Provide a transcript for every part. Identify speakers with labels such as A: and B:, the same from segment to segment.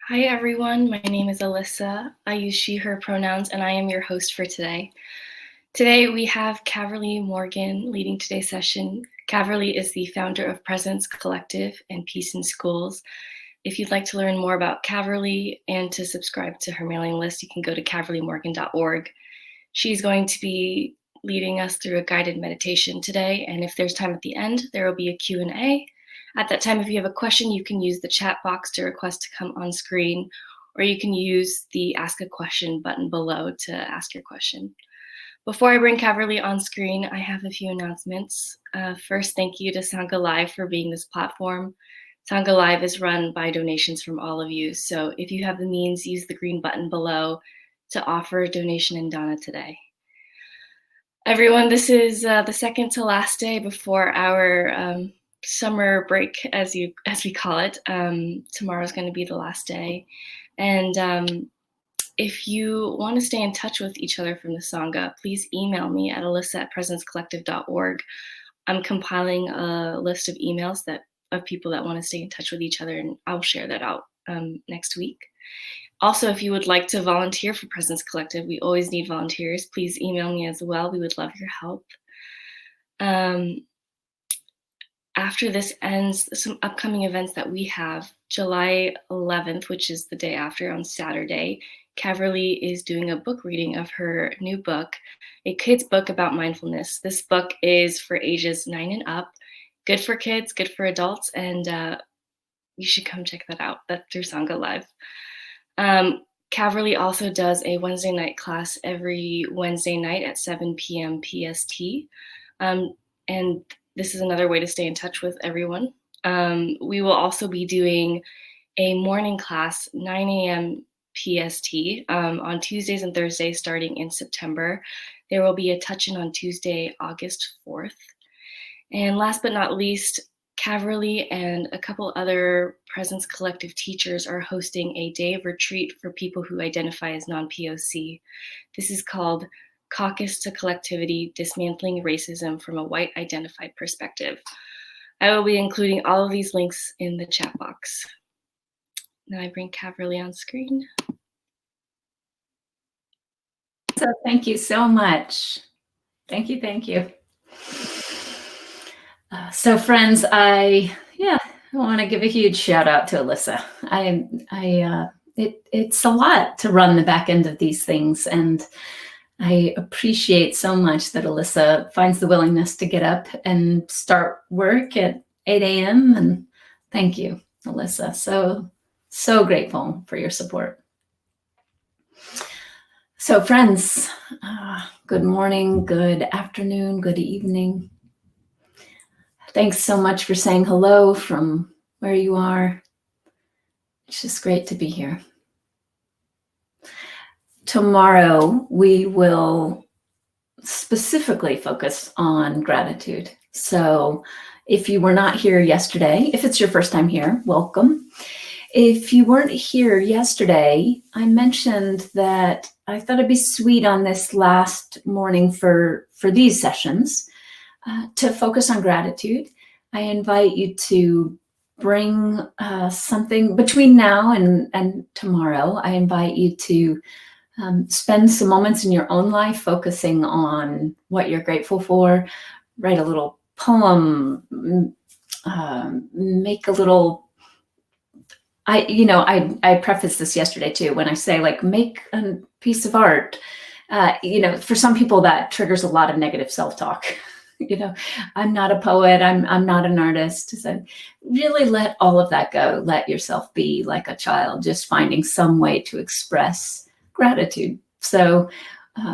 A: Hi everyone, my name is Alyssa. I use she, her pronouns, and I am your host for today. Today we have Caverly Morgan leading today's session. Caverly is the founder of Presence Collective and Peace in Schools. If you'd like to learn more about Caverly and to subscribe to her mailing list, you can go to caverlymorgan.org. She's going to be leading us through a guided meditation today, and if there's time at the end, there will be a Q&A. At that time, if you have a question, you can use the chat box to request to come on screen, or you can use the Ask a Question button below to ask your question. Before I bring Caverly on screen, I have a few announcements. First, thank you to Sangha Live for being this platform. Sangha Live is run by donations from all of you, so if you have the means, use the green button below to offer a donation in Dana today. Everyone, this is the second to last day before our summer break, as we call it. Tomorrow is going to be the last day, and if you want to stay in touch with each other from the Sangha, please email me at alyssa@presencecollective.org. I'm compiling a list of emails of people that want to stay in touch with each other, and I'll share that out next week. Also, if you would like to volunteer for Presence Collective, we always need volunteers. Please email me as well. We would love your help. After this ends, some upcoming events that we have. July 11th, which is the day after, on Saturday, Caverly is doing a book reading of her new book, a kid's book about mindfulness. This book is for ages 9 and up, good for kids, good for adults, and you should come check that out. That's through Sangha Live. Caverly also does a Wednesday night class every Wednesday night at 7 p.m. PST. And this is another way to stay in touch with everyone. We will also be doing a morning class, 9 a.m. PST, on Tuesdays and Thursdays starting in September. There will be a touch-in on Tuesday, August 4th. And last but not least, Caverly and a couple other Presence Collective teachers are hosting a day of retreat for people who identify as non-POC. This is called Caucus to Collectivity, Dismantling Racism from a White Identified Perspective. I will be including all of these links in the chat box. Now I bring Caverly on screen.
B: So thank you so much. Thank you. So friends, I want to give a huge shout out to Alyssa. It's a lot to run the back end of these things, and I appreciate so much that Alyssa finds the willingness to get up and start work at 8 a.m. And thank you, Alyssa. So grateful for your support. So friends, good morning, good afternoon, good evening. Thanks so much for saying hello from where you are. It's just great to be here. Tomorrow, we will specifically focus on gratitude. So if you were not here yesterday, if it's your first time here, welcome. If you weren't here yesterday, I mentioned that I thought it'd be sweet on this last morning for these sessions to focus on gratitude. I invite you to bring something between now and tomorrow. I invite you to spend some moments in your own life focusing on what you're grateful for. Write a little poem, make a little, I prefaced this yesterday too, when I say make a piece of art. For some people that triggers a lot of negative self-talk. I'm not a poet, I'm not an artist. So really let all of that go. Let yourself be like a child, just finding some way to express gratitude. So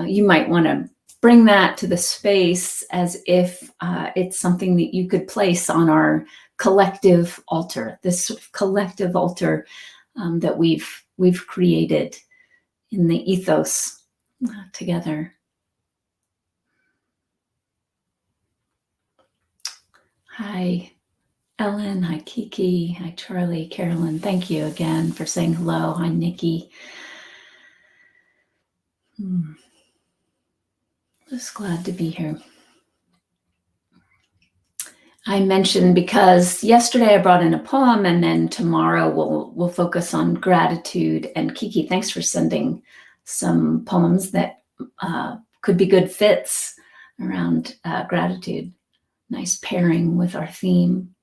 B: you might want to bring that to the space as if it's something that you could place on our collective altar, this sort of collective altar that we've created in the ethos together. Hi, Ellen. Hi, Kiki. Hi, Charlie. Carolyn. Thank you again for saying hello. Hi, Nikki. Just glad to be here. I mentioned because yesterday I brought in a poem, and then tomorrow we'll focus on gratitude. And Kiki, thanks for sending some poems that could be good fits around gratitude. Nice pairing with our theme.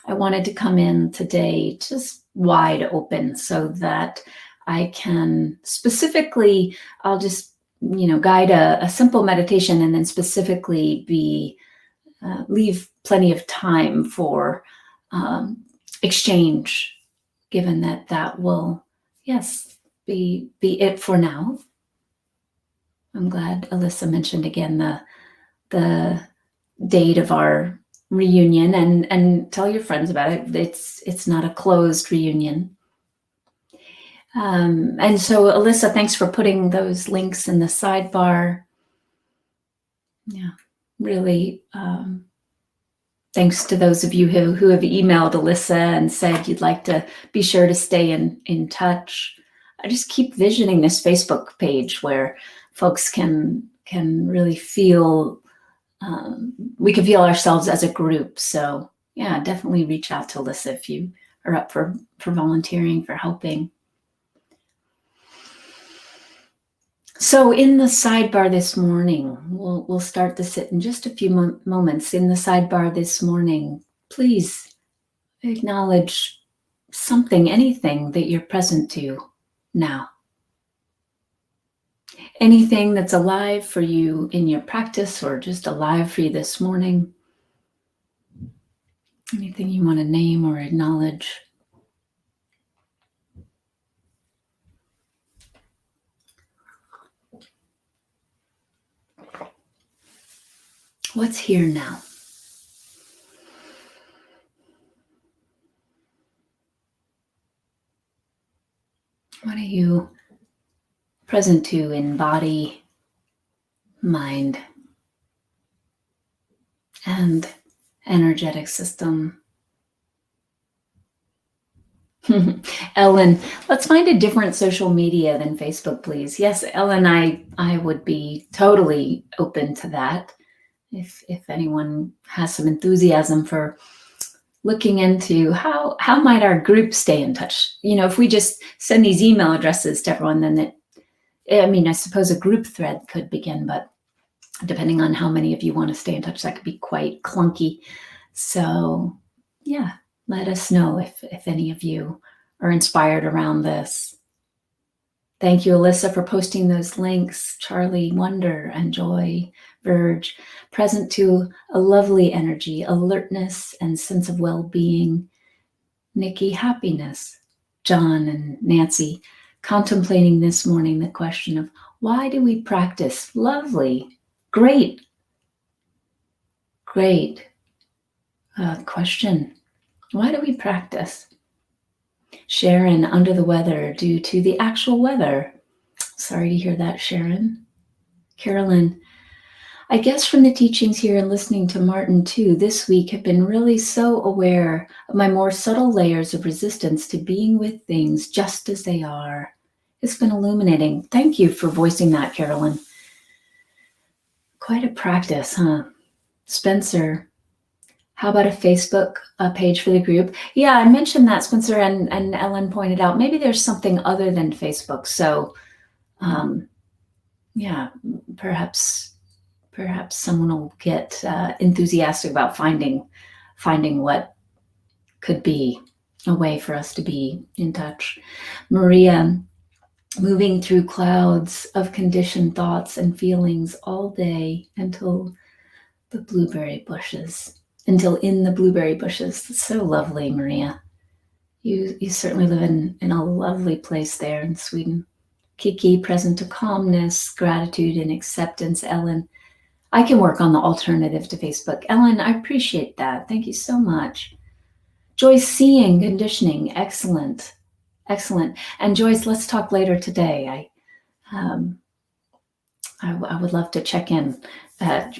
B: I wanted to come in today just wide open so that I can specifically, I'll just, guide a simple meditation and then specifically leave plenty of time for exchange, given that will, yes, be it for now. I'm glad Alyssa mentioned again the date of our reunion, and tell your friends about it. It's not a closed reunion. And so Alyssa, thanks for putting those links in the sidebar. Yeah, really. Thanks to those of you who have emailed Alyssa and said you'd like to be sure to stay in touch. I just keep visioning this Facebook page where folks can really feel, we can feel ourselves as a group. So yeah, definitely reach out to Alyssa if you are up for volunteering, for helping. So in the sidebar this morning, we'll start to sit in just a few moments. In the sidebar this morning, please acknowledge something, anything that you're present to now. Anything that's alive for you in your practice or just alive for you this morning. Anything you want to name or acknowledge. What's here now? What are you present to in body, mind, and energetic system? Ellen, let's find a different social media than Facebook, please. Yes, Ellen, I would be totally open to that. If anyone has some enthusiasm for looking into how might our group stay in touch. If we just send these email addresses to everyone, then I suppose a group thread could begin, but depending on how many of you want to stay in touch, that could be quite clunky. So yeah, let us know if any of you are inspired around this. Thank you, Alyssa, for posting those links. Charlie, Wonder, and Joy, Verge, present to a lovely energy, alertness, and sense of well-being. Nikki, happiness. John and Nancy, contemplating this morning the question of why do we practice? Lovely, great question. Why do we practice? Sharon, under the weather due to the actual weather. Sorry to hear that, Sharon. Carolyn, I guess from the teachings here and listening to Martin too, this week have been really so aware of my more subtle layers of resistance to being with things just as they are. It's been illuminating. Thank you for voicing that, Carolyn. Quite a practice, huh? Spencer, how about a Facebook page for the group? Yeah, I mentioned that, Spencer, and Ellen pointed out maybe there's something other than Facebook. So yeah, perhaps someone will get enthusiastic about finding what could be a way for us to be in touch. Maria, moving through clouds of conditioned thoughts and feelings all day until in the blueberry bushes. It's so lovely, Maria. You certainly live in a lovely place there in Sweden. Kiki, present to calmness, gratitude, and acceptance. Ellen, I can work on the alternative to Facebook. Ellen, I appreciate that. Thank you so much. Joyce, seeing, conditioning. Excellent. And Joyce, let's talk later today. I would love to check in.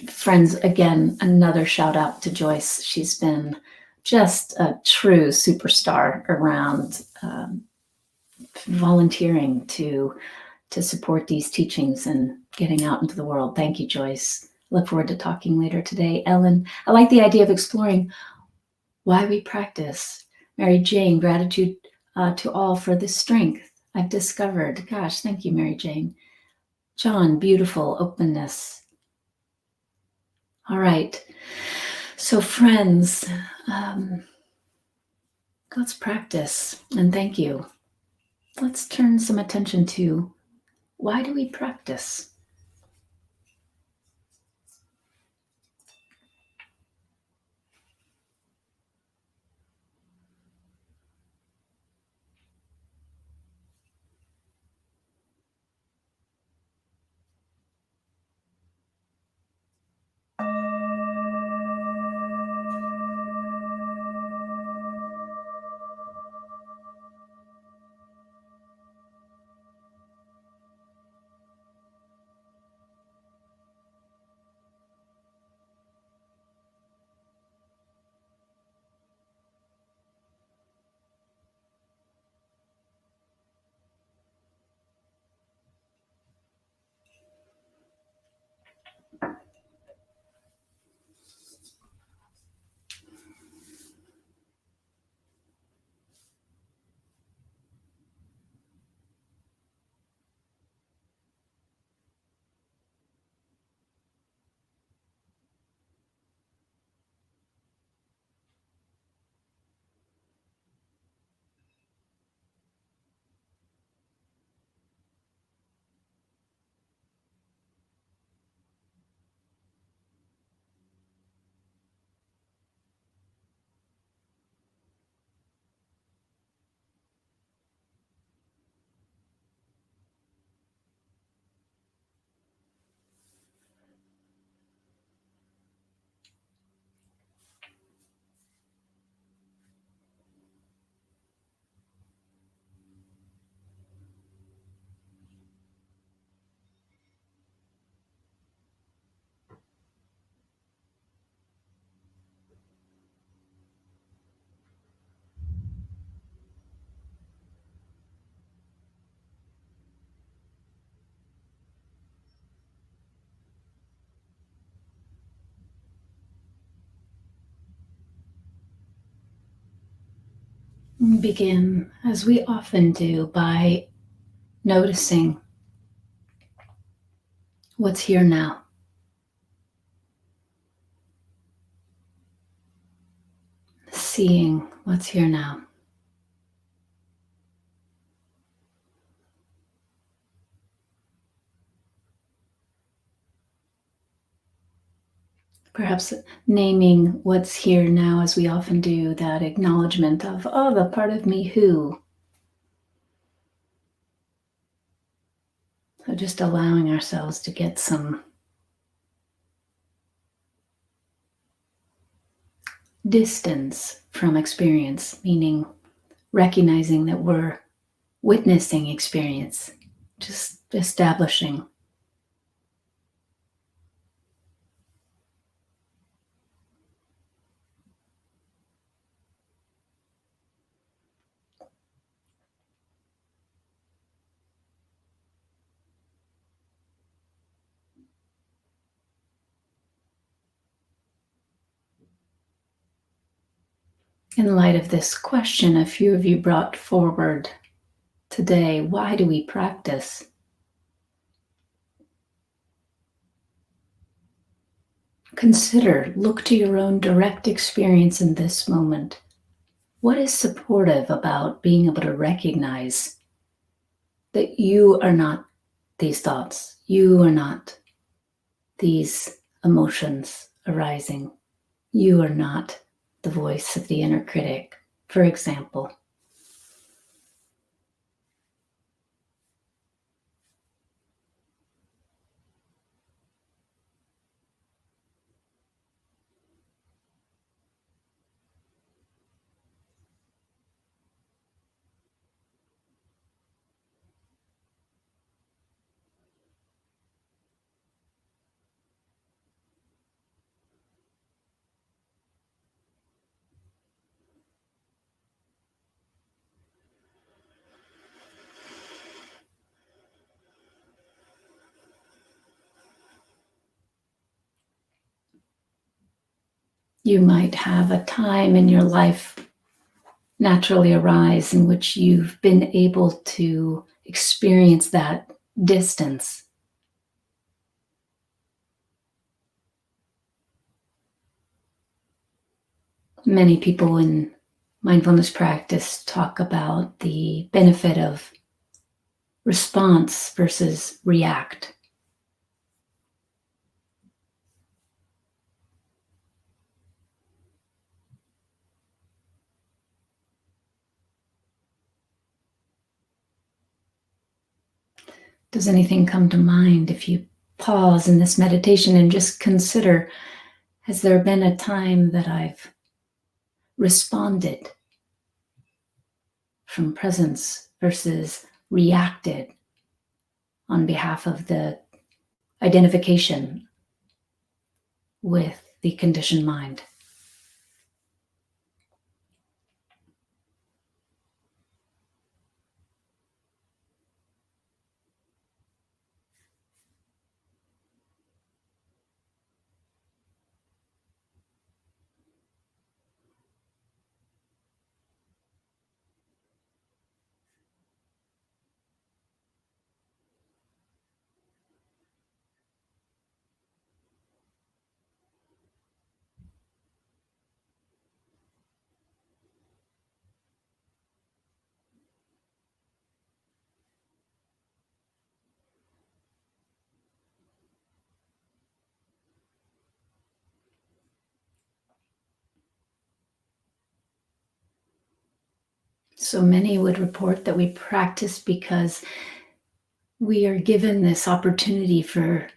B: Friends, again, another shout out to Joyce. She's been just a true superstar around volunteering to support these teachings and getting out into the world. Thank you, Joyce. Look forward to talking later today. Ellen, I like the idea of exploring why we practice. Mary Jane, gratitude to all for the strength I've discovered. Gosh, thank you, Mary Jane. John, beautiful openness. All right. So, friends, let's practice. And thank you. Let's turn some attention to why do we practice? We begin, as we often do, by noticing what's here now. Seeing what's here now. Perhaps naming what's here now, as we often do, that acknowledgement of, oh, the part of me who. So just allowing ourselves to get some distance from experience, meaning recognizing that we're witnessing experience, just establishing. In light of this question, a few of you brought forward today, why do we practice? Consider, look to your own direct experience in this moment. What is supportive about being able to recognize that you are not these thoughts, you are not these emotions arising, you are not the voice of the inner critic, for example? You might have a time in your life naturally arise in which you've been able to experience that distance. Many people in mindfulness practice talk about the benefit of response versus react. Does anything come to mind if you pause in this meditation and just consider, has there been a time that I've responded from presence versus reacted on behalf of the identification with the conditioned mind? So many would report that we practice because we are given this opportunity for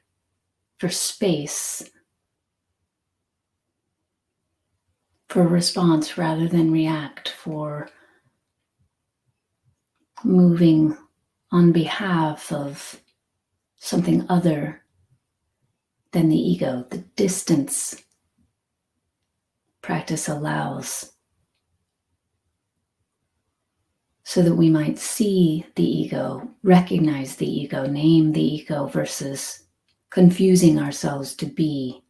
B: space, for response rather than react, for moving on behalf of something other than the ego. The distance practice allows so that we might see the ego, recognize the ego, name the ego, versus confusing ourselves to be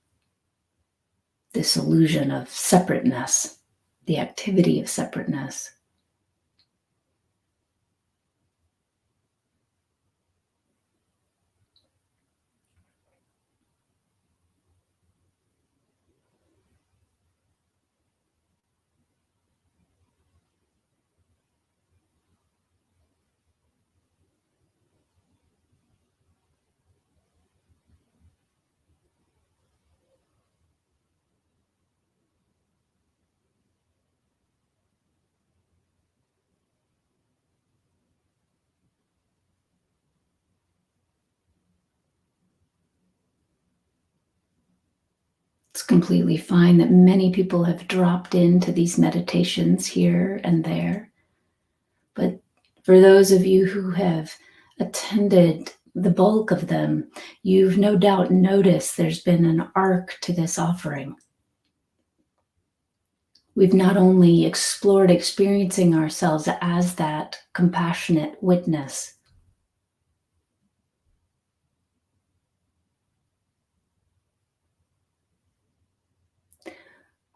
B: this illusion of separateness, the activity of separateness. It's completely fine that many people have dropped into these meditations here and there. But for those of you who have attended the bulk of them, you've no doubt noticed there's been an arc to this offering. We've not only explored experiencing ourselves as that compassionate witness,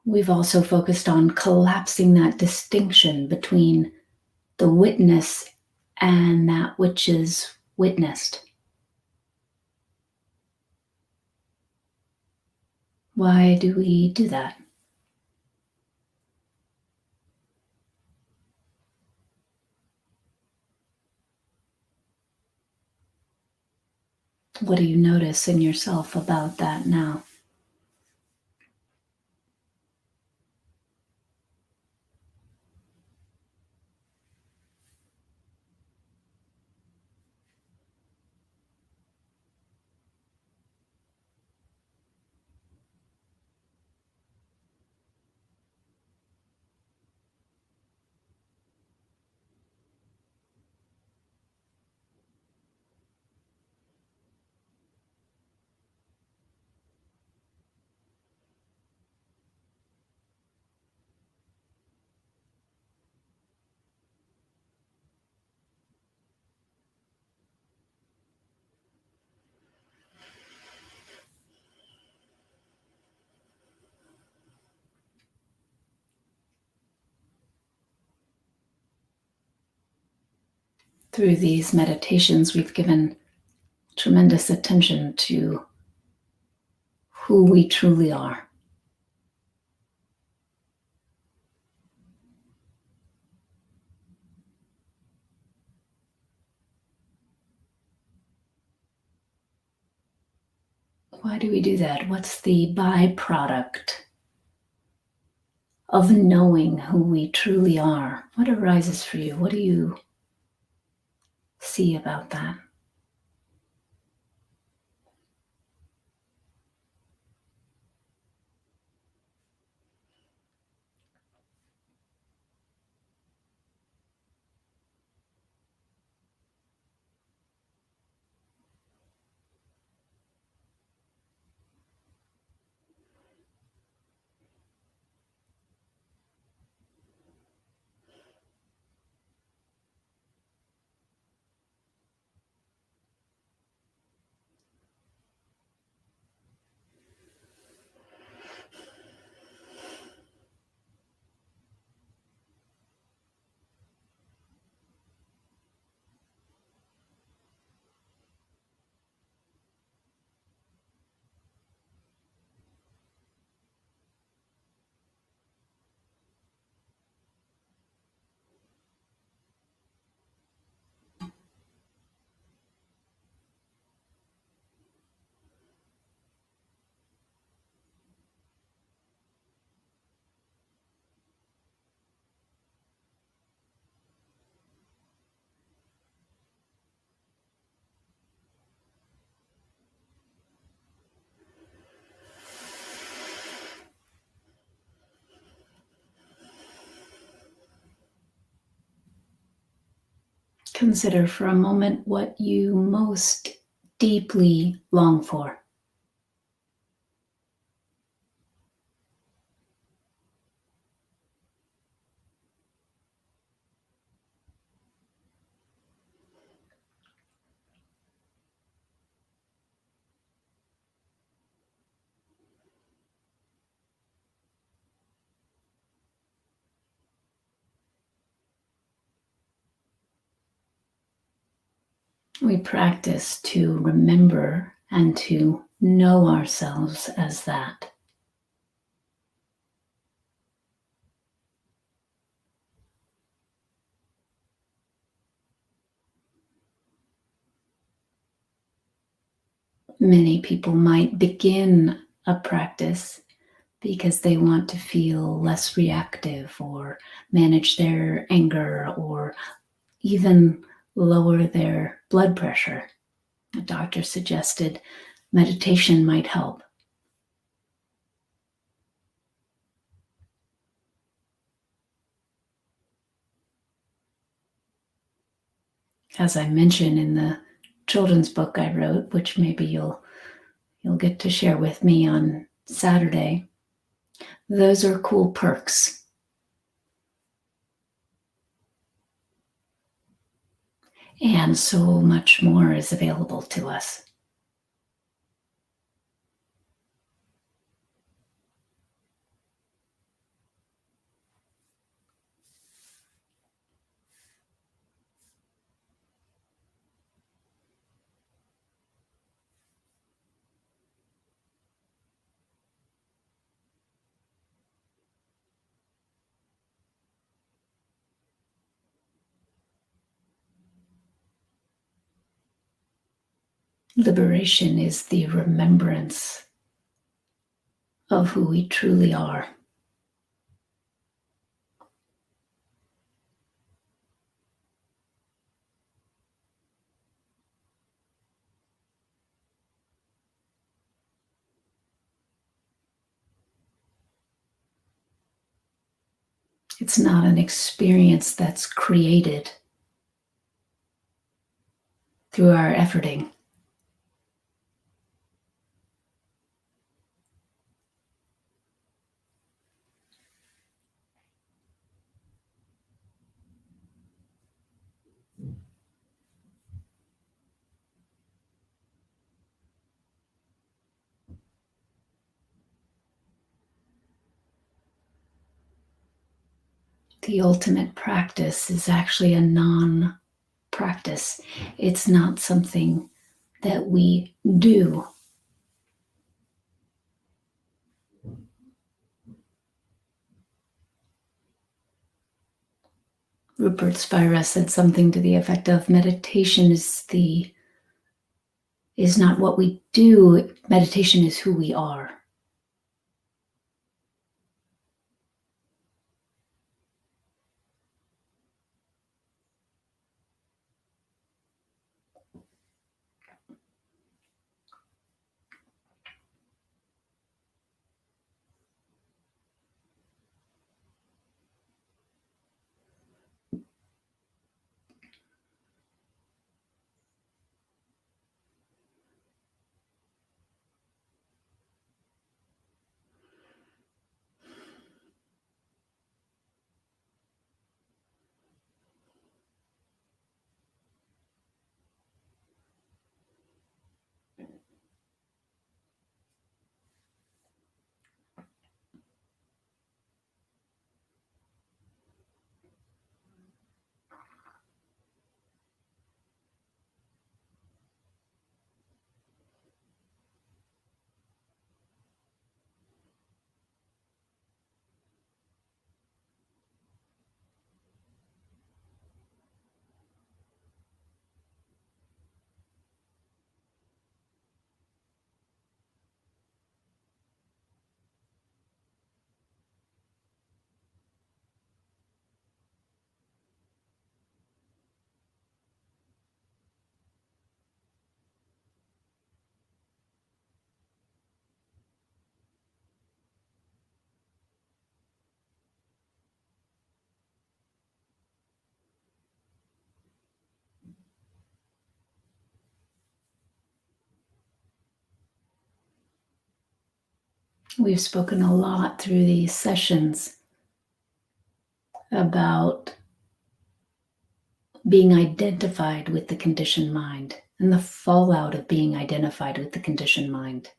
B: we've also focused on collapsing that distinction between the witness and that which is witnessed. Why do we do that? What do you notice in yourself about that now? through these meditations, we've given tremendous attention to who we truly are. Why do we do that? What's the byproduct of knowing who we truly are? What arises for you? What do you see about that? Consider for a moment what you most deeply long for. We practice to remember and to know ourselves as that. Many people might begin a practice because they want to feel less reactive or manage their anger or even lower their blood pressure. A doctor suggested meditation might help. As I mentioned in the children's book I wrote, which maybe you'll get to share with me on Saturday, those are cool perks. And so much more is available to us. Liberation is the remembrance of who we truly are. It's not an experience that's created through our efforting. The ultimate practice is actually a non-personal practice. It's not something that we do. Rupert Spira said something to the effect of meditation is not what we do, meditation is who we are. We've spoken a lot through these sessions about being identified with the conditioned mind and the fallout of being identified with the conditioned mind.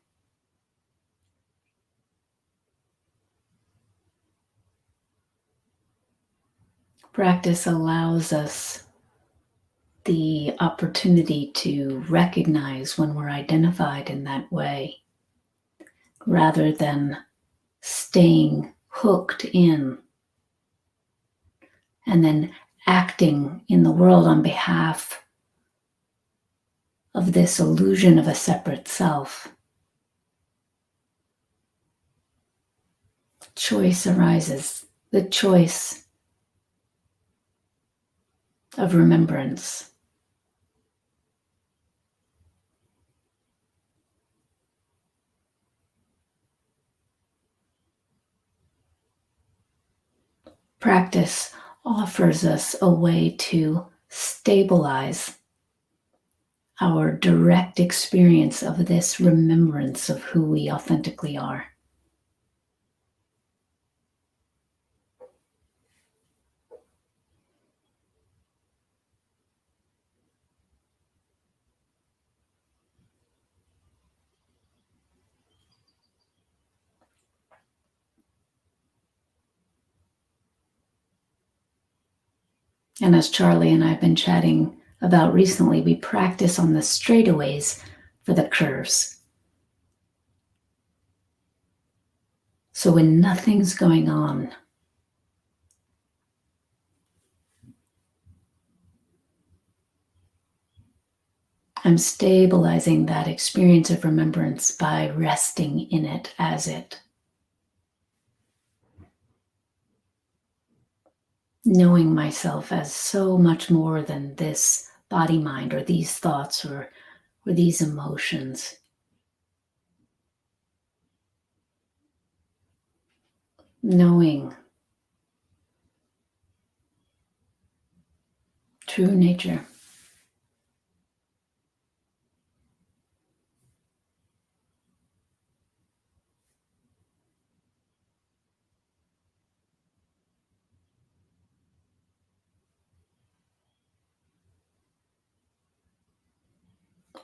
B: Practice allows us the opportunity to recognize when we're identified in that way, rather than staying hooked in and then acting in the world on behalf of this illusion of a separate self. Choice arises, the choice of remembrance. Practice offers us a way to stabilize our direct experience of this remembrance of who we authentically are. And as Charlie and I have been chatting about recently, we practice on the straightaways for the curves. So when nothing's going on, I'm stabilizing that experience of remembrance by resting in it as it. Knowing myself as so much more than this body mind or these thoughts or these emotions. Knowing true nature.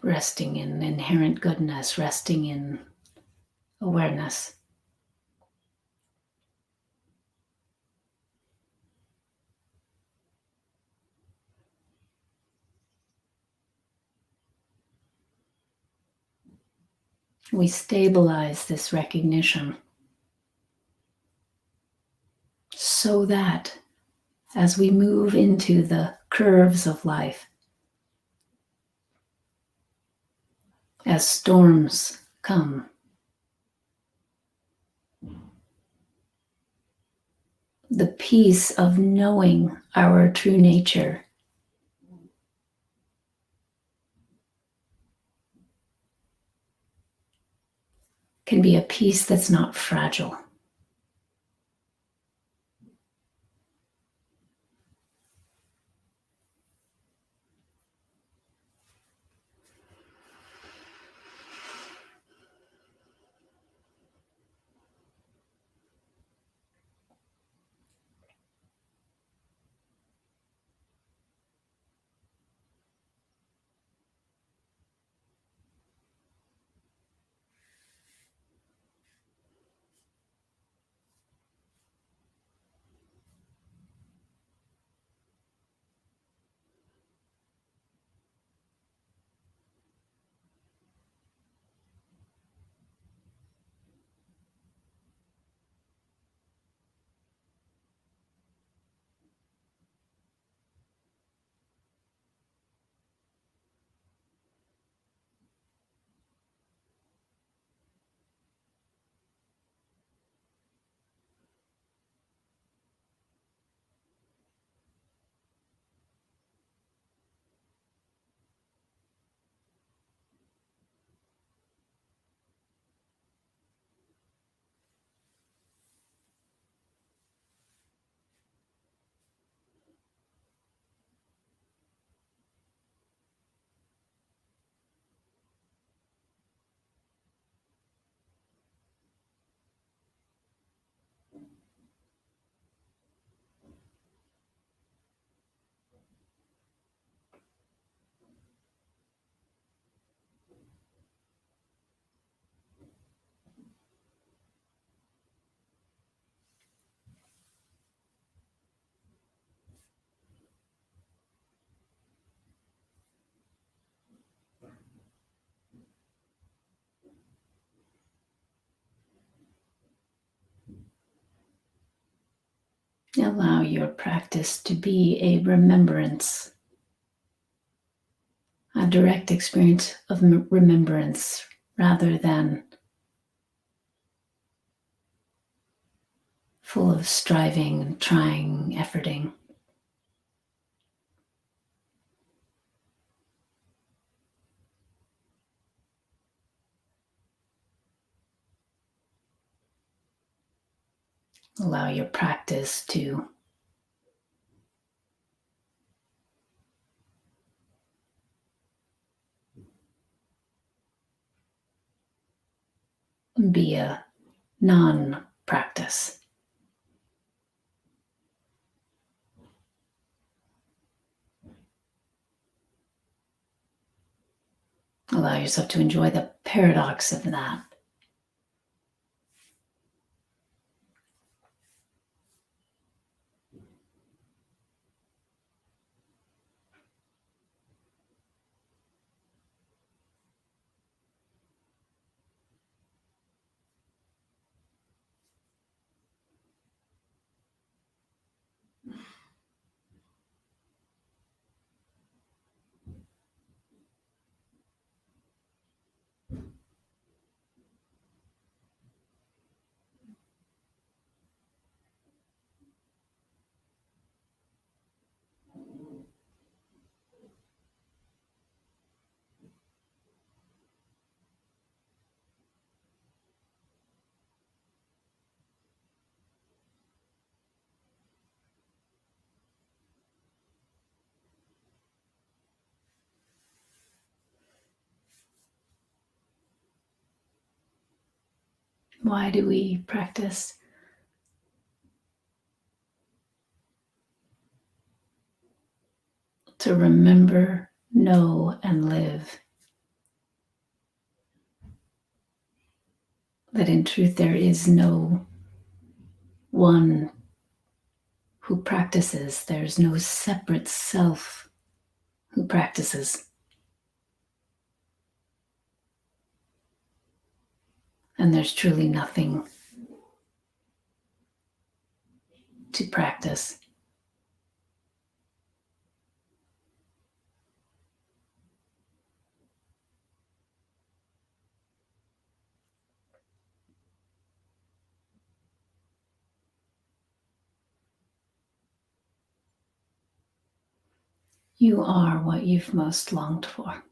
B: Resting in inherent goodness, resting in awareness. We stabilize this recognition so that as we move into the curves of life, as storms come, the peace of knowing our true nature can be a peace that's not fragile. Allow your practice to be a remembrance, a direct experience of remembrance rather than full of striving, trying, efforting. Allow your practice to be a non-practice. Allow yourself to enjoy the paradox of that. Why do we practice? To remember, know, and live. That in truth there is no one who practices. There's no separate self who practices. And there's truly nothing to practice. You are what you've most longed for.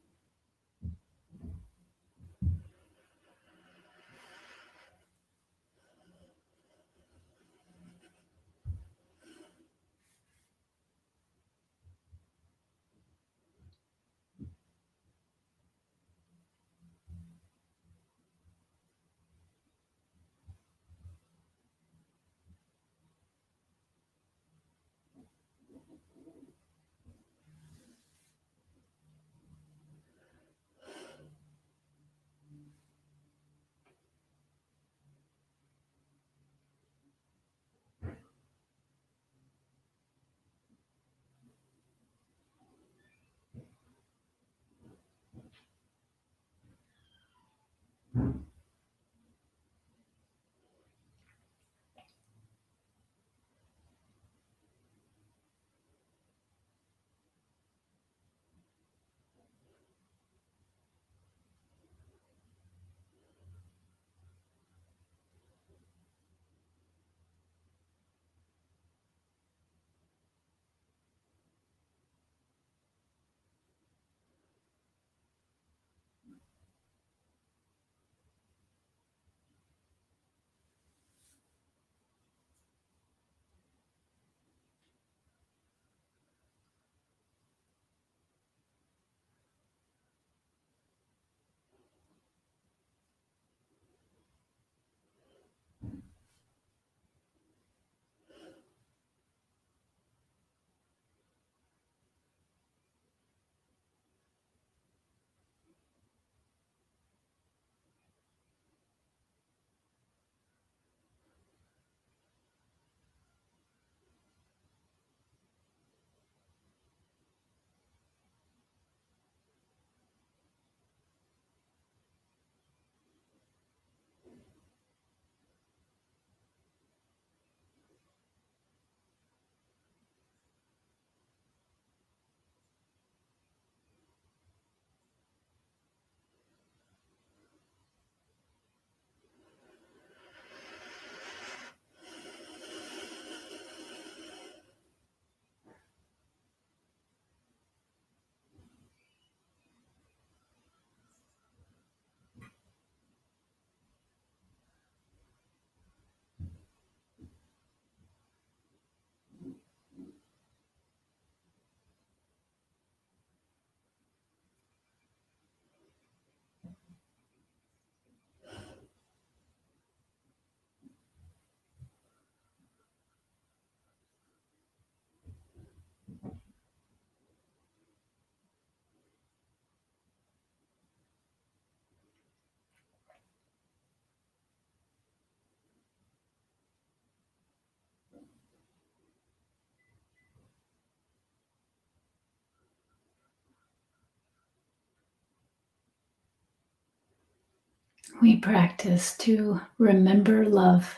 B: We practice to remember love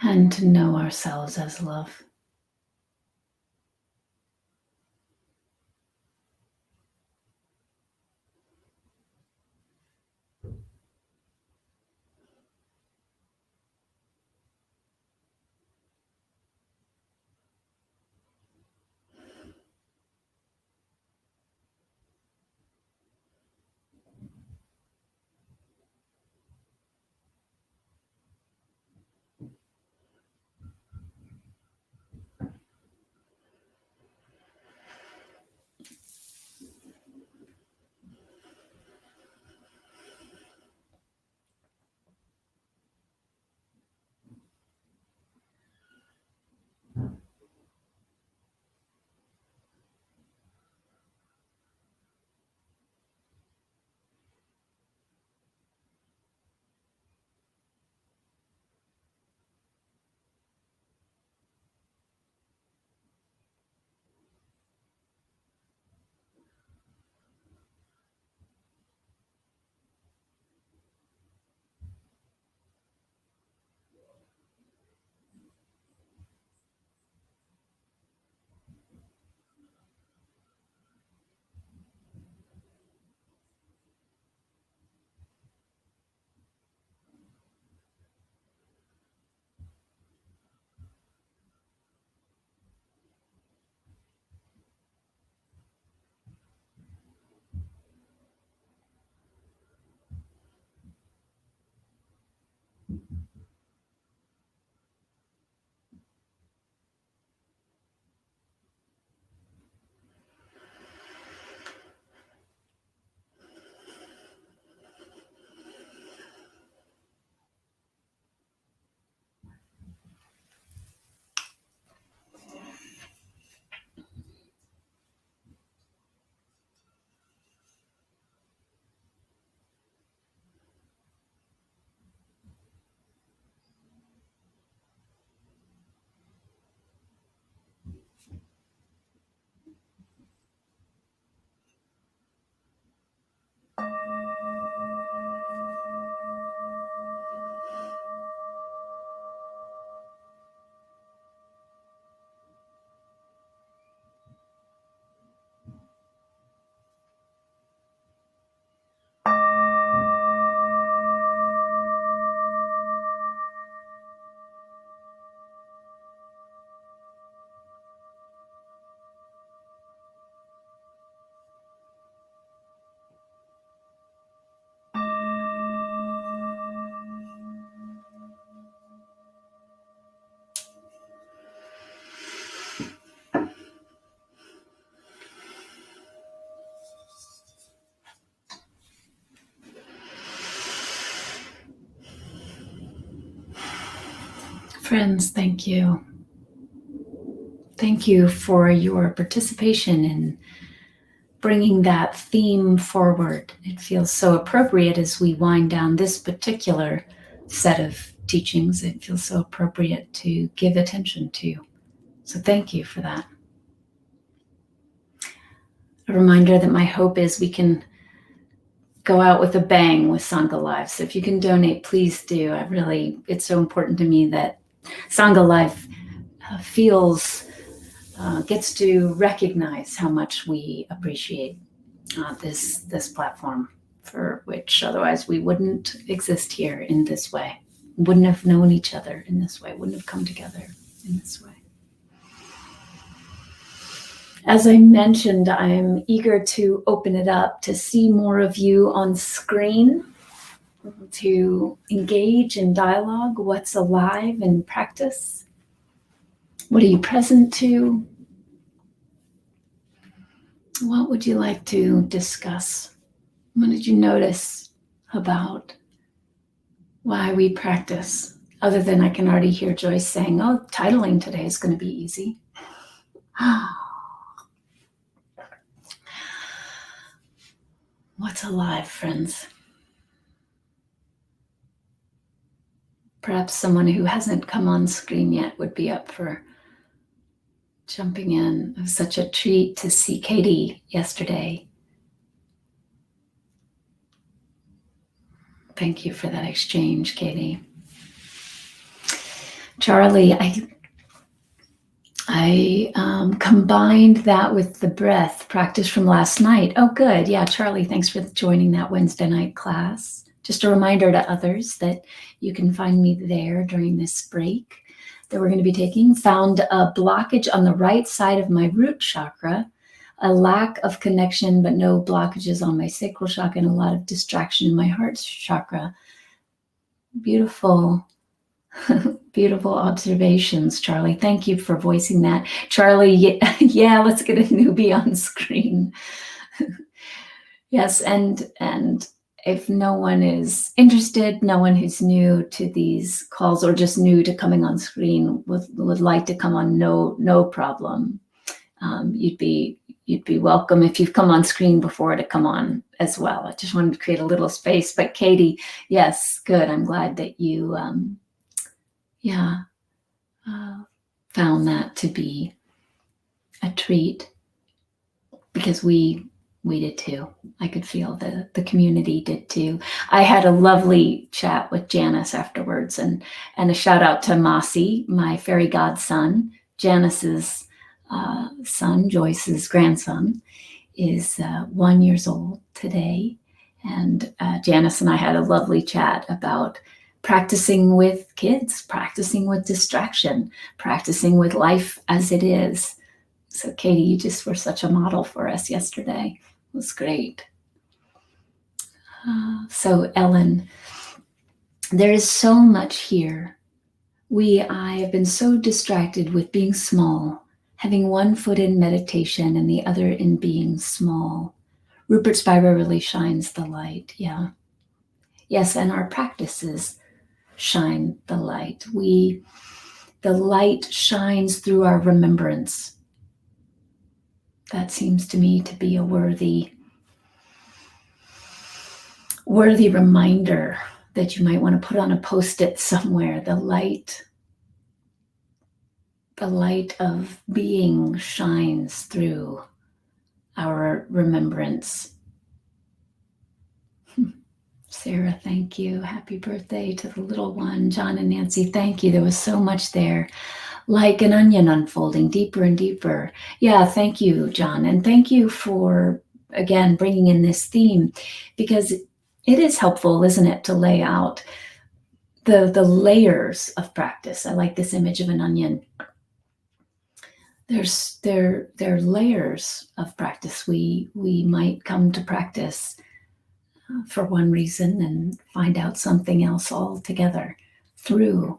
B: and to know ourselves as love. Friends, thank you. Thank you for your participation in bringing that theme forward. It feels so appropriate as we wind down this particular set of teachings. It feels so appropriate to give attention to. So thank you for that. A reminder that my hope is we can go out with a bang with Sangha Live. So if you can donate, please do. It's so important to me that Sangha Live gets to recognize how much we appreciate this platform, for which otherwise we wouldn't exist here in this way, wouldn't have known each other in this way, wouldn't have come together in this way. As I mentioned, I'm eager to open it up to see more of you on screen, to engage in dialogue. What's alive in practice? What are you present to? What would you like to discuss? What did you notice about why we practice? Other than I can already hear Joyce saying, oh, titling today is going to be easy. What's alive, friends? Perhaps someone who hasn't come on screen yet would be up for jumping in. It was such a treat to see Katie yesterday. Thank you for that exchange, Katie. Charlie, I combined that with the breath practice from last night. Oh, good. Yeah, Charlie, thanks for joining that Wednesday night class. Just a reminder to others that you can find me there during this break that we're going to be taking. Found a blockage on the right side of my root chakra, a lack of connection, but no blockages on my sacral chakra, and a lot of distraction in my heart chakra. Beautiful. Beautiful observations, Charlie. Thank you for voicing that. Charlie, yeah, let's get a newbie on screen. Yes, and if no one is interested, no one who's new to these calls or just new to coming on screen would like to come on, no problem. You'd be welcome if you've come on screen before to come on as well. I just wanted to create a little space. But Katie, yes, good. I'm glad that you found that to be a treat, because we did too. I could feel the community did too. I had a lovely chat with Janice afterwards, and a shout out to Masi, my fairy godson. Janice's son, Joyce's grandson, is 1 year old today, and Janice and I had a lovely chat about practicing with kids, practicing with distraction, practicing with life as it is. So Katie, you just were such a model for us yesterday. It was great. So Ellen, There is so much here. I have been so distracted with being small, having one foot in meditation and the other in being small. Rupert Spira really shines the light. Yeah. Yes, and our practices shine the light. The light shines through our remembrance. That seems to me to be a worthy reminder that you might want to put on a post-it somewhere. The light of being shines through our remembrance. Sarah, thank you. Happy birthday to the little one. John and Nancy, thank you. There was so much there. Like an onion unfolding deeper and deeper. Yeah, thank you, John. And thank you for, again, bringing in this theme, because it is helpful, isn't it, to lay out the layers of practice. I like this image of an onion. There are layers of practice. We might come to practice for one reason and find out something else altogether through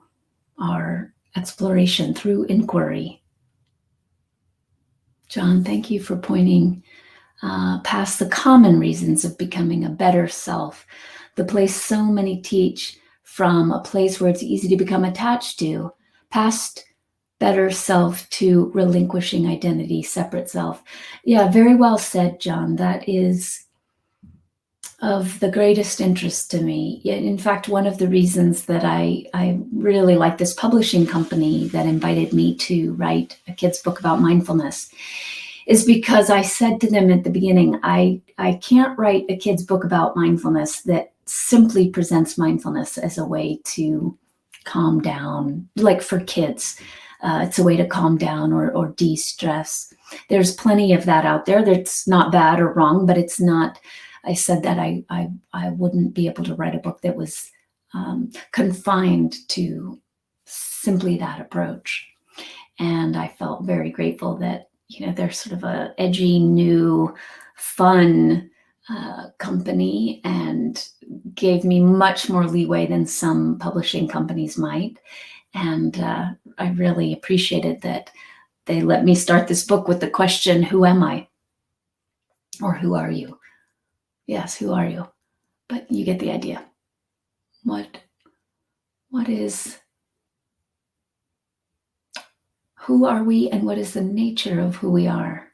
B: our exploration, through inquiry. John, thank you for pointing past the common reasons of becoming a better self, the place so many teach from a place where it's easy to become attached to, past better self to relinquishing identity, separate self. Yeah, very well said, John. That is of the greatest interest to me. In fact, one of the reasons that I really like this publishing company that invited me to write a kid's book about mindfulness is because I said to them at the beginning, I can't write a kid's book about mindfulness that simply presents mindfulness as a way to calm down, like for kids. It's a way to calm down or de-stress. There's plenty of that out there. That's not bad or wrong, but it's not. I said that I wouldn't be able to write a book that was confined to simply that approach. And I felt very grateful that, they're sort of a edgy, new, fun company, and gave me much more leeway than some publishing companies might. And I really appreciated that they let me start this book with the question, who am I? Or who are you? Yes, who are you? But you get the idea. Who are we, and what is the nature of who we are?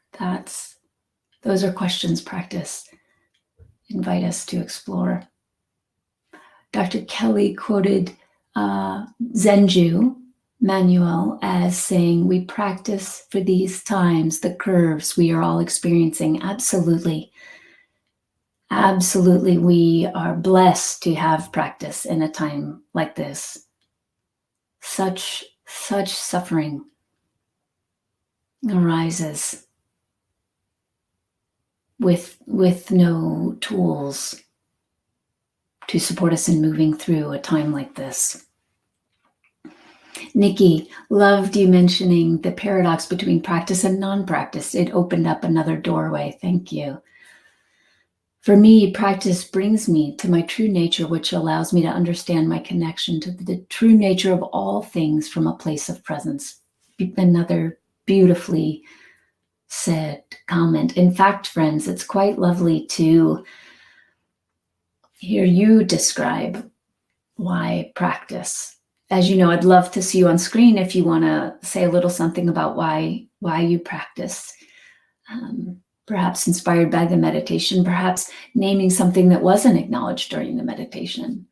B: Those are questions practice invite us to explore. Dr. Kelly quoted Zenju Manuel as saying, we practice for these times, the curves we are all experiencing. Absolutely. Absolutely, we are blessed to have practice in a time like this. Such suffering arises with no tools to support us in moving through a time like this. Nikki, loved you mentioning the paradox between practice and non-practice. It opened up another doorway. Thank you. For me, practice brings me to my true nature, which allows me to understand my connection to the true nature of all things from a place of presence. Another beautifully said comment. In fact, friends, it's quite lovely to hear you describe why practice. As you know, I'd love to see you on screen if you want to say a little something about why you practice. Perhaps inspired by the meditation, perhaps naming something that wasn't acknowledged during the meditation.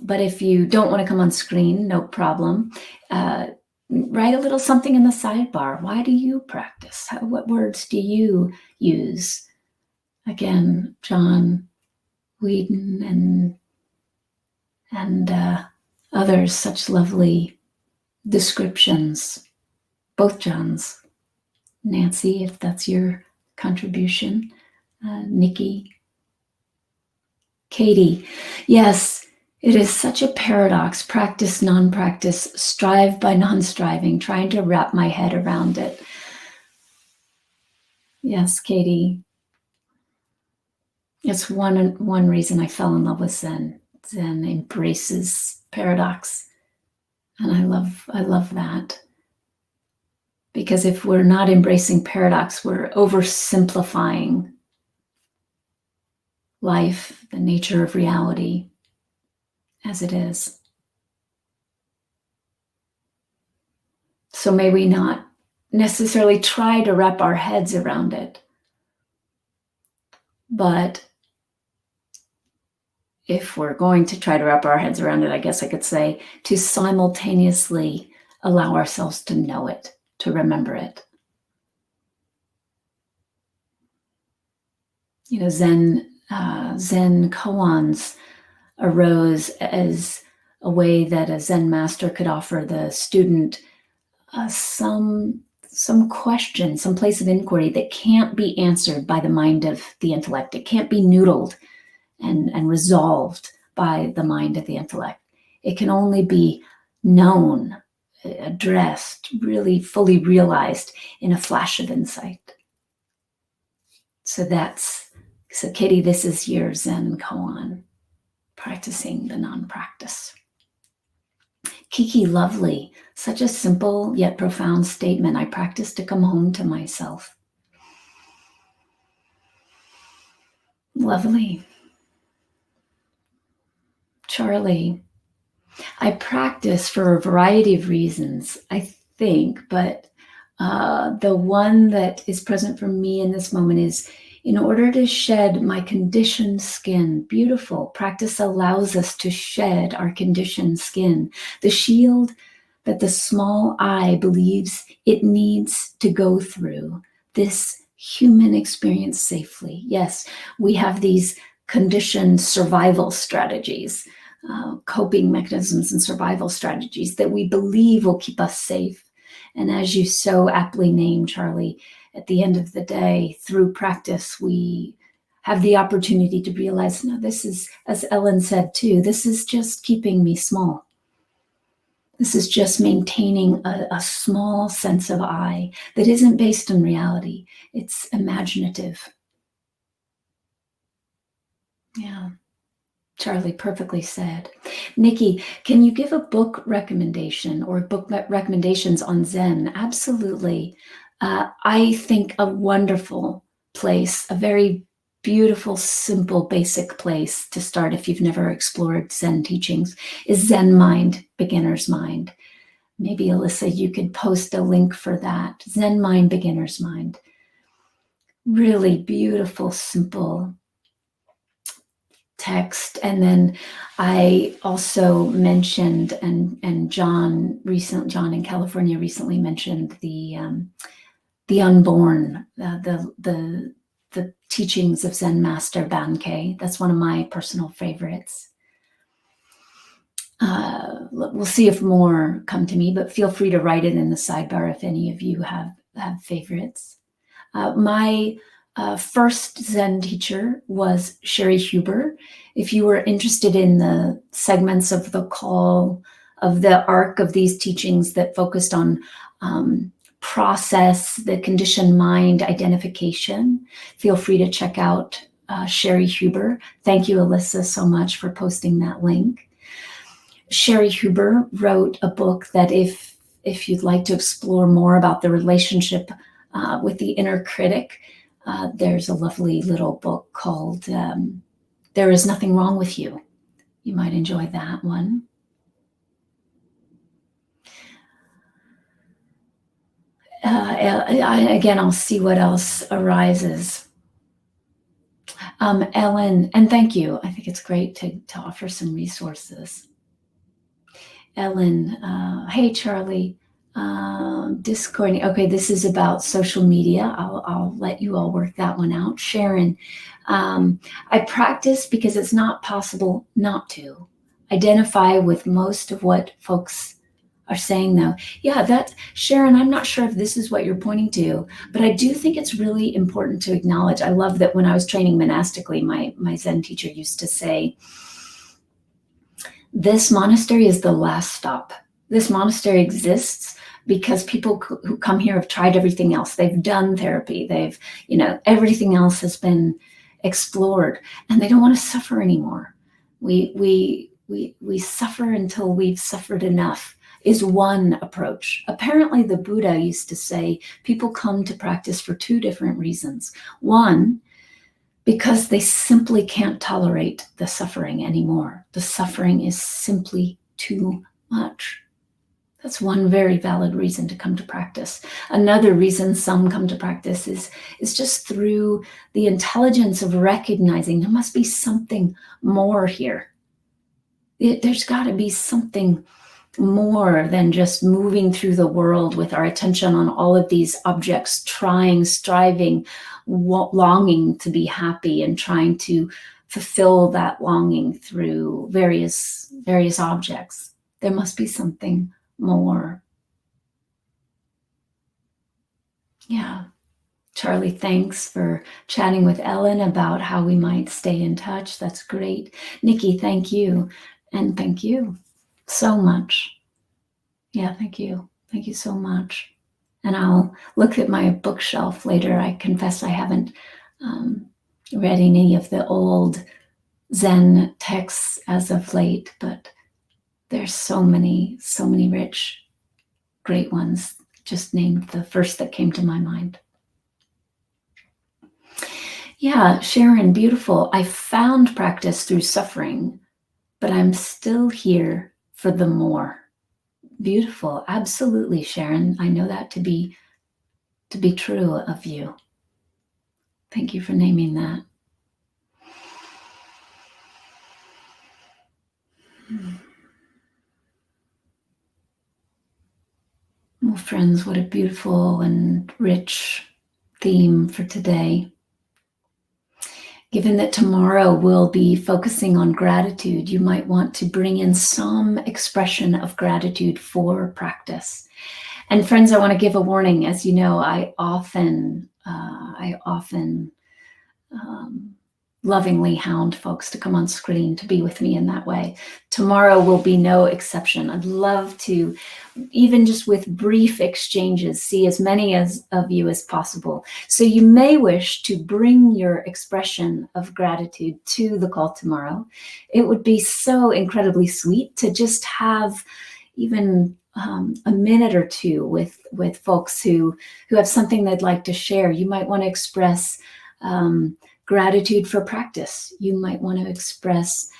B: But if you don't want to come on screen, no problem. Write a little something in the sidebar. Why do you practice? What words do you use? Again, John Whedon and others, such lovely descriptions. Both Johns. Nancy, if that's your contribution. Nikki. Katie. Yes, it is such a paradox. Practice, non-practice, strive by non-striving, trying to wrap my head around it. Yes, Katie. It's one reason I fell in love with Zen. Zen embraces paradox. And I love that. Because if we're not embracing paradox, we're oversimplifying life, the nature of reality as it is. So may we not necessarily try to wrap our heads around it. But if we're going to try to wrap our heads around it, I guess I could say, to simultaneously allow ourselves to know it, to remember it. You know, Zen koans arose as a way that a Zen master could offer the student some question, some place of inquiry that can't be answered by the mind of the intellect. It can't be noodled and resolved by the mind of the intellect. It can only be known, addressed, really fully realized in a flash of insight. So Kitty, this is your Zen koan, practicing the non-practice. Kiki, lovely. Such a simple yet profound statement. I practice to come home to myself. Lovely. Charlie, I practice for a variety of reasons, I think, but the one that is present for me in this moment is in order to shed my conditioned skin. Beautiful. Practice allows us to shed our conditioned skin, the shield that the small I believes it needs to go through this human experience safely. Yes, we have these conditioned survival strategies, coping mechanisms and survival strategies that we believe will keep us safe. And as you so aptly named, Charlie, at the end of the day, through practice, we have the opportunity to realize, no, this is, as Ellen said too, this is just keeping me small. This is just maintaining a small sense of I that isn't based on reality. It's imaginative. Yeah. Charlie, perfectly said. Nikki, can you give a book recommendation or book recommendations on Zen? Absolutely. I think a wonderful place, a very beautiful, simple, basic place to start if you've never explored Zen teachings is Zen Mind, Beginner's Mind. Maybe, Alyssa, you could post a link for that. Zen Mind, Beginner's Mind. Really beautiful, simple text. And then I also mentioned, and John in California recently mentioned the Unborn, the teachings of Zen Master Bankei. That's one of my personal favorites. We'll see if more come to me, but feel free to write it in the sidebar if any of you have favorites. My first Zen teacher was Sherry Huber. If you were interested in the segments of the call of the arc of these teachings that focused on process, the conditioned mind identification, feel free to check out Sherry Huber. Thank you, Alyssa, so much for posting that link. Sherry Huber wrote a book that if you'd like to explore more about the relationship with the inner critic, there's a lovely little book called There Is Nothing Wrong with You. You might enjoy that one. Again, I'll see what else arises. Ellen, and thank you. I think it's great to offer some resources. Ellen, hey, Charlie. Discording. Okay, this is about social media. I'll let you all work that one out. Sharon, I practice because it's not possible not to. Identify with most of what folks are saying though. Yeah, that, Sharon, I'm not sure if this is what you're pointing to, but I do think it's really important to acknowledge. I love that when I was training monastically, my Zen teacher used to say, this monastery is the last stop. This monastery exists because people who come here have tried everything else. They've done therapy. Everything else has been explored and they don't want to suffer anymore. We suffer until we've suffered enough is one approach. Apparently, the Buddha used to say people come to practice for two different reasons. One, because they simply can't tolerate the suffering anymore. The suffering is simply too much. That's one very valid reason to come to practice. Another reason some come to practice is just through the intelligence of recognizing there must be something more here. There's got to be something more than just moving through the world with our attention on all of these objects, trying, striving, longing to be happy and trying to fulfill that longing through various objects. There must be something more. Yeah. Charlie, thanks for chatting with Ellen about how we might stay in touch. That's great. Nikki, thank you. And thank you so much. Yeah, thank you. Thank you so much. And I'll look at my bookshelf later. I confess I haven't read any of the old Zen texts as of late, but there's so many rich, great ones. Just named the first that came to my mind. Yeah, Sharon, beautiful. I found practice through suffering, but I'm still here for the more. Beautiful. Absolutely, Sharon. I know that to be true of you. Thank you for naming that. Well, friends, what a beautiful and rich theme for today. Given that tomorrow we'll be focusing on gratitude, you might want to bring in some expression of gratitude for practice. And friends, I want to give a warning. As you know, I often lovingly hound folks to come on screen to be with me in that way. Tomorrow will be no exception. I'd love to, even just with brief exchanges, see as many of you as possible. So you may wish to bring your expression of gratitude to the call tomorrow. It would be so incredibly sweet to just have even a minute or two with folks who have something they'd like to share. You might want to express gratitude for practice. You might want to express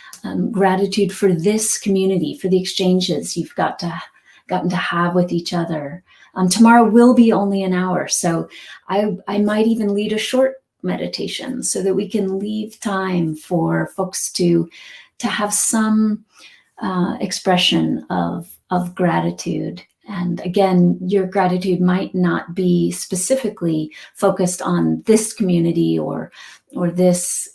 B: gratitude for this community, for the exchanges you've gotten to have with each other. Tomorrow will be only an hour, so I might even lead a short meditation so that we can leave time for folks to have some expression of gratitude. And again, your gratitude might not be specifically focused on this community or this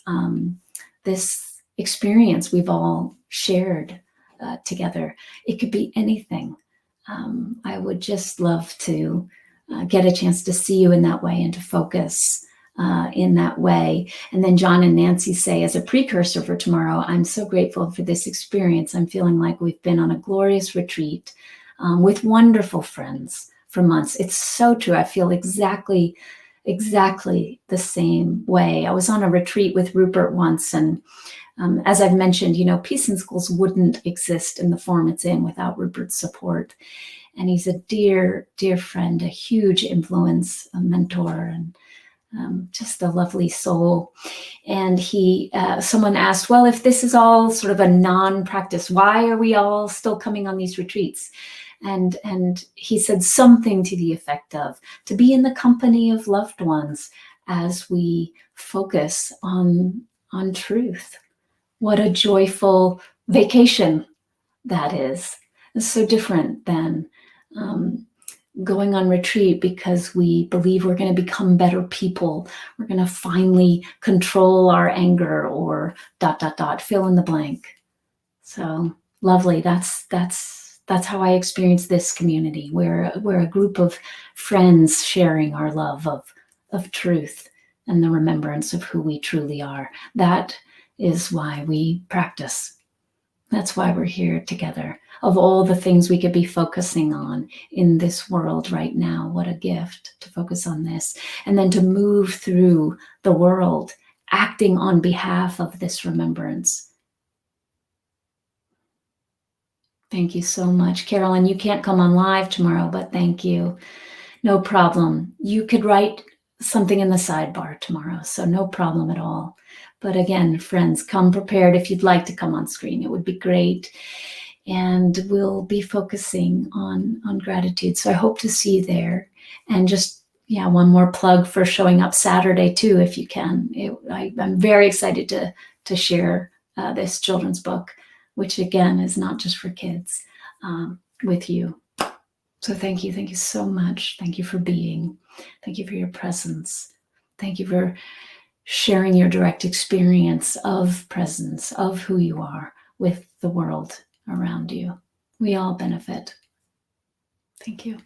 B: experience we've all shared together. It could be anything. I would just love to get a chance to see you in that way and to focus in that way. And then John and Nancy say, as a precursor for tomorrow, I'm so grateful for this experience. I'm feeling like we've been on a glorious retreat with wonderful friends for months. It's so true. I feel exactly the same way. I was on a retreat with Rupert once, and as I've mentioned, Peace in Schools wouldn't exist in the form it's in without Rupert's support. And he's a dear, dear friend, a huge influence, a mentor, and just a lovely soul. And someone asked, well, if this is all sort of a non-practice, why are we all still coming on these retreats? And he said something to the effect of, to be in the company of loved ones as we focus on truth. What a joyful vacation that is. It's so different than going on retreat because we believe we're going to become better people. We're going to finally control our anger or ... fill in the blank. So lovely. That's how I experience this community. We're a group of friends sharing our love of truth and the remembrance of who we truly are. That is why we practice. That's why we're here together. Of all the things we could be focusing on in this world right now, what a gift to focus on this. And then to move through the world, acting on behalf of this remembrance. Thank you so much. Carolyn, you can't come on live tomorrow, but thank you. No problem. You could write something in the sidebar tomorrow, so no problem at all. But again, friends, come prepared if you'd like to come on screen. It would be great. And we'll be focusing on gratitude. So I hope to see you there. And just, one more plug for showing up Saturday too, if you can. I'm very excited to share this children's book, which again is not just for kids, with you. So thank you so much. Thank you for being. Thank you for your presence. Thank you for sharing your direct experience of presence, of who you are with the world around you. We all benefit. Thank you.